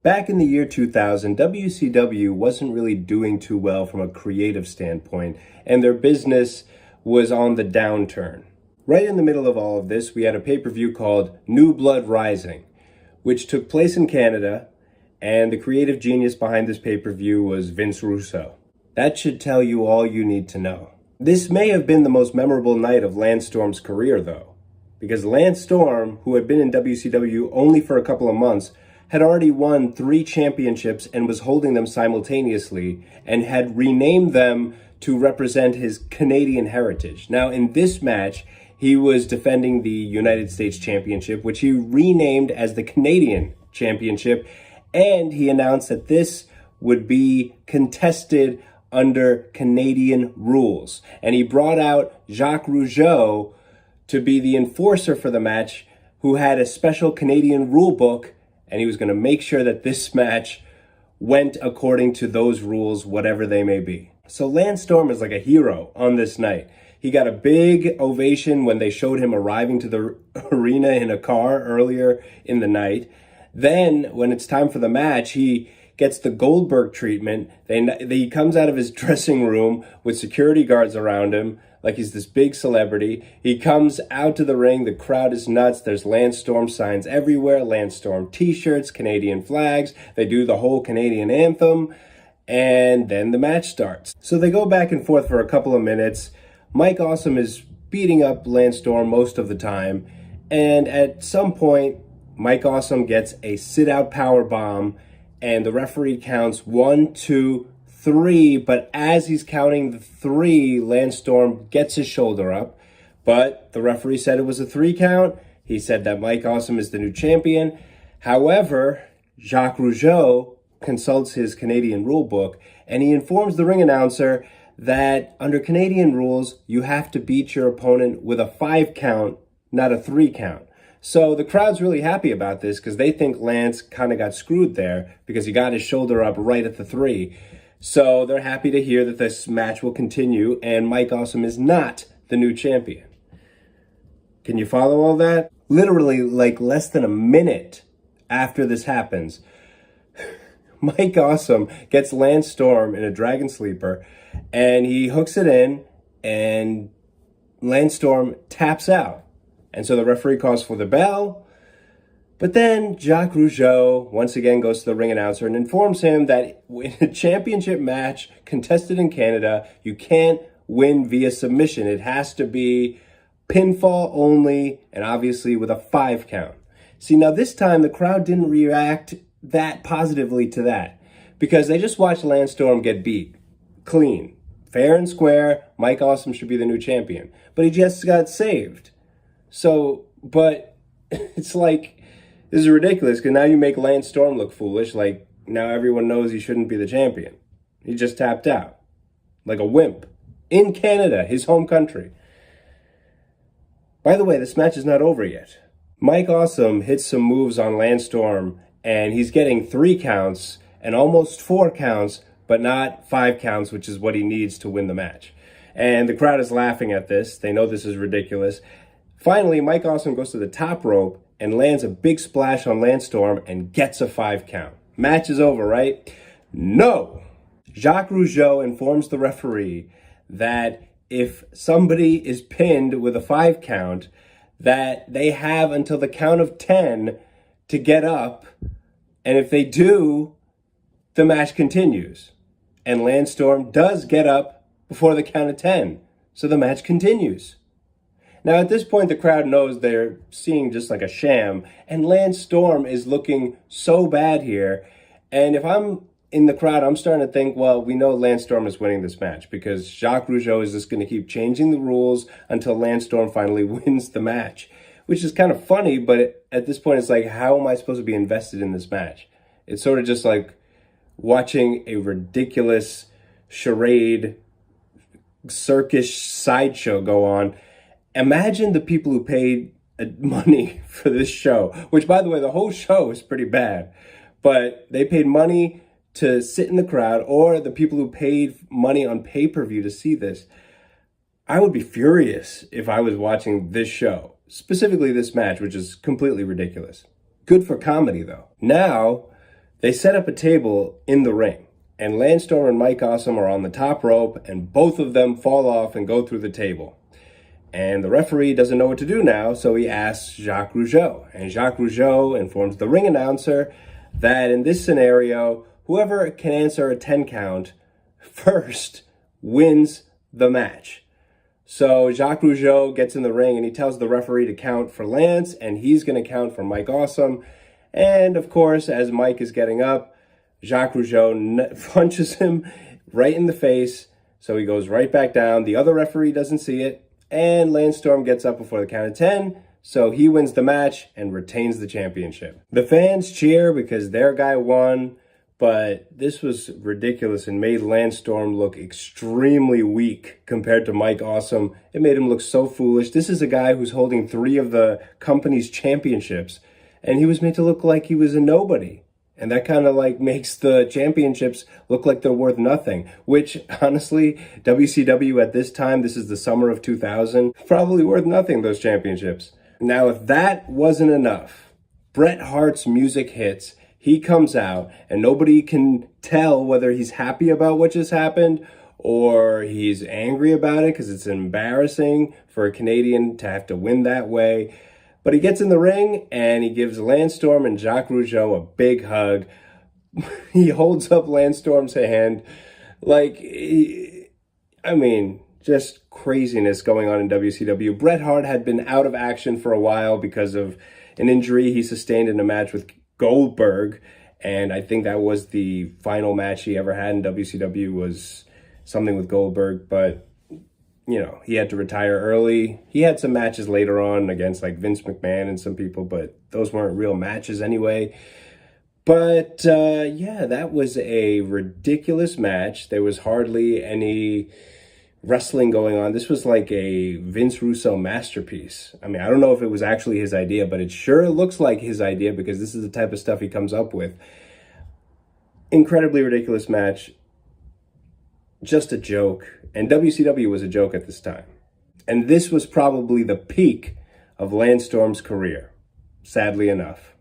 Back in the year 2000, WCW wasn't really doing too well from a creative standpoint, and their business was on the downturn. Right in the middle of all of this, we had a pay-per-view called New Blood Rising, which took place in Canada, and the creative genius behind this pay-per-view was Vince Russo. That should tell you all you need to know. This may have been the most memorable night of Lance Storm's career, though, because Lance Storm, who had been in WCW only for a couple of months, had already won 3 championships and was holding them simultaneously, and had renamed them to represent his Canadian heritage. Now, in this match, he was defending the United States Championship, which he renamed as the Canadian Championship, and he announced that this would be contested under Canadian rules. And he brought out Jacques Rougeau to be the enforcer for the match, who had a special Canadian rule book, and he was going to make sure that this match went according to those rules, whatever they may be. So Lance Storm is like a hero on this night. He got a big ovation when they showed him arriving to the arena in a car earlier in the night. Then, when it's time for the match, he gets the Goldberg treatment. He comes out of his dressing room with security guards around him, like he's this big celebrity. He comes out to the ring. The crowd is nuts. There's Lance Storm signs everywhere, Lance Storm t-shirts, Canadian flags. They do the whole Canadian anthem, and then the match starts. So they go back and forth for a couple of minutes. Mike Awesome is beating up Lance Storm most of the time, and at some point, Mike Awesome gets a sit-out power bomb, and the referee counts 1, 2, 3, but as he's counting the 3, Lance Storm gets his shoulder up, but the referee said it was a 3 count. He said that Mike Awesome is the new champion. However, Jacques Rougeau consults his Canadian rule book, and he informs the ring announcer that under Canadian rules, you have to beat your opponent with a 5 count, not a 3 count. So the crowd's really happy about this because they think Lance kind of got screwed there because he got his shoulder up right at the 3. So they're happy to hear that this match will continue and Mike Awesome is not the new champion. Can you follow all that? Literally, like less than a minute after this happens, Mike Awesome gets Lance Storm in a Dragon Sleeper and he hooks it in and Lance Storm taps out. And so the referee calls for the bell. But then Jacques Rougeau once again goes to the ring announcer and informs him that in a championship match contested in Canada, you can't win via submission. It has to be pinfall only, and obviously with a 5 count. See, now this time the crowd didn't react that positively to that because they just watched Lance Storm get beat clean. Fair and square, Mike Awesome should be the new champion. But he just got saved. So, but it's like, this is ridiculous because now you make Lance Storm look foolish. Like, now everyone knows he shouldn't be the champion. He just tapped out like a wimp in Canada, his home country. By the way, this match is not over yet. Mike Awesome hits some moves on Lance Storm and he's getting 3 counts and almost 4 counts, but not 5 counts, which is what he needs to win the match. And the crowd is laughing at this. They know this is ridiculous. Finally, Mike Awesome goes to the top rope and lands a big splash on Lance Storm and gets a 5 count. Match is over, right? No! Jacques Rougeau informs the referee that if somebody is pinned with a 5 count, that they have until the count of 10 to get up, and if they do, the match continues. And Lance Storm does get up before the count of 10, so the match continues. Now, at this point, the crowd knows they're seeing just like a sham, and Lance Storm is looking so bad here. And if I'm in the crowd, I'm starting to think, well, we know Lance Storm is winning this match because Jacques Rougeau is just going to keep changing the rules until Lance Storm finally wins the match, which is kind of funny, but at this point, it's like, how am I supposed to be invested in this match? It's sort of just like watching a ridiculous charade, circus sideshow go on. Imagine the people who paid money for this show, which, by the way, the whole show is pretty bad, but they paid money to sit in the crowd, or the people who paid money on pay-per-view to see this. I would be furious if I was watching this show, specifically this match, which is completely ridiculous. Good for comedy, though. Now, They set up a table in the ring, and Lance Storm and Mike Awesome are on the top rope, and both of them fall off and go through the table. And the referee doesn't know what to do now, so he asks Jacques Rougeau. And Jacques Rougeau informs the ring announcer that in this scenario, whoever can answer a 10 count first wins the match. So Jacques Rougeau gets in the ring and he tells the referee to count for Lance, and he's going to count for Mike Awesome. And of course, as Mike is getting up, Jacques Rougeau punches him right in the face. So he goes right back down. The other referee doesn't see it. And Lance Storm gets up before the count of 10. So he wins the match and retains the championship. The fans cheer because their guy won. But this was ridiculous and made Lance Storm look extremely weak compared to Mike Awesome. It made him look so foolish. This is a guy who's holding 3 of the company's championships, and he was made to look like he was a nobody. And that kind of like makes the championships look like they're worth nothing, which honestly, WCW at this time, this is the summer of 2000, probably worth nothing, those championships. Now, if that wasn't enough, Bret Hart's music hits. He comes out and nobody can tell whether he's happy about what just happened or he's angry about it because it's embarrassing for a Canadian to have to win that way. But he gets in the ring and he gives Lance Storm and Jacques Rougeau a big hug. He holds up Lance Storm's hand. Just craziness going on in WCW. Bret Hart had been out of action for a while because of an injury he sustained in a match with Goldberg, and I think that was the final match he ever had in WCW, was something with Goldberg, but you know, he had to retire early. He had some matches later on against like Vince McMahon and some people, but those weren't real matches anyway. But yeah, that was a ridiculous match. There was hardly any wrestling going on. This was like a Vince Russo masterpiece. I mean, I don't know if it was actually his idea, but it sure looks like his idea because this is the type of stuff he comes up with. Incredibly ridiculous match. Just a joke. And WCW was a joke at this time. And this was probably the peak of Lance Storm's career, sadly enough.